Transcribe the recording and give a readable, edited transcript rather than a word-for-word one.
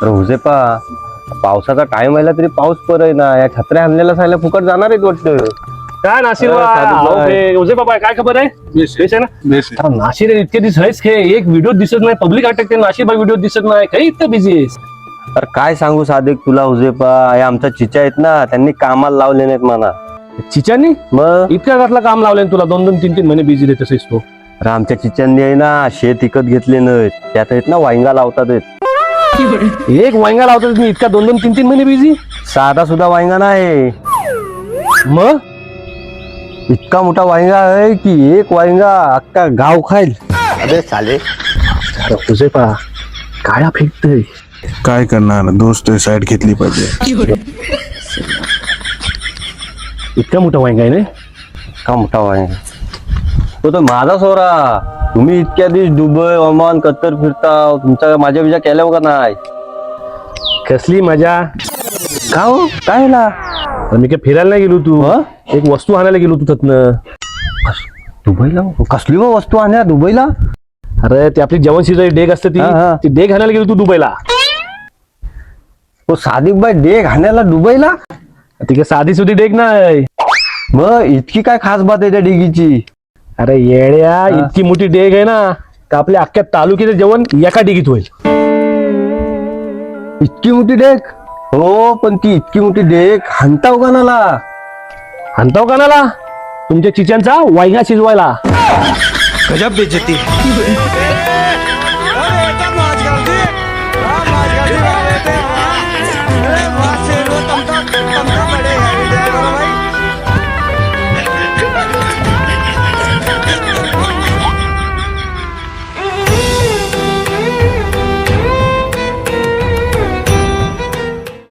तर हुजेपा पावसाचा टाइम आला तरी पाऊस पडे ना, या छत्र्या आणलेला सांगल्या फुकट जाणार आहेत वाटतं. काय नाशिर उजे बाबा काय खबर आहे? बेस आहे ना. अरे नाशिर इतके दिवस आहेस खे, एक व्हिडिओ दिसत नाही, पब्लिक अटॅक नाशिर भाई व्हिडिओ दिसत नाही, काही इतकं बिझी आहेस. तर काय सांगू सादिक तुला हुजेपा, हे आमच्या चिचा आहेत ना, त्यांनी कामाला लावले नाहीत म्हणा. चिचांनी मग इतक्या घातला काम लावले तुला, 2-2, 3-3 महिने बिझी देत असेस तू. अरे आमच्या चिचांनी आहे ना शेत विकत घेतले नाहीत, त्यात आहेत ना वांगा लावतात आहेत. एक वांगा लावतो मी, इतका 2-2, 3-3 महिने बिझी. साधा सुद्धा वांगा नाही, मग इतका मोठा वांगा आहे की एक वांगा अख्खा गाव खाईल. अरे चाले तुझे पा काळा फेकतय. काय करणार, दोस्त साईड घेतली पाहिजे. इतका मोठा वांगा आहे ना. इतका मोठा वांगा तो तर माझा सोरा. तुम्ही इतक्या दिवस दुबई ओमान कत्तर फिरता, तुमचा माझ्या विजा केल्या का नाही? कसली मजा. का हो काय ना मी काय फिरायला नाही गेलो तू, एक वस्तू आणायला गेलो तू त्यातनं. दुबईला कसली मग वस्तू आणल्या दुबईला? अरे ती आपली जेवणशी डेग असते ती डेग आणायला गेलो तू दुबईला. तो सादिक बाई डेग आणायला दुबईला? ती काय साधी सुधी डेग नाही. मग इतकी काय खास बात आहे त्या डेगीची? अरे येड्या, इतकी मोठी डेग आहे ना का आपल्या अख्ख्या तालुक्याचं जेवण एका डेगीत होईल. इतकी मोठी डेग? हो पण ती इतकी मोठी डेग हाणताव कानाला? आणताव कानाला तुमच्या चिच्यांचा वांगा शिजवायला. गजब बेइज्जती.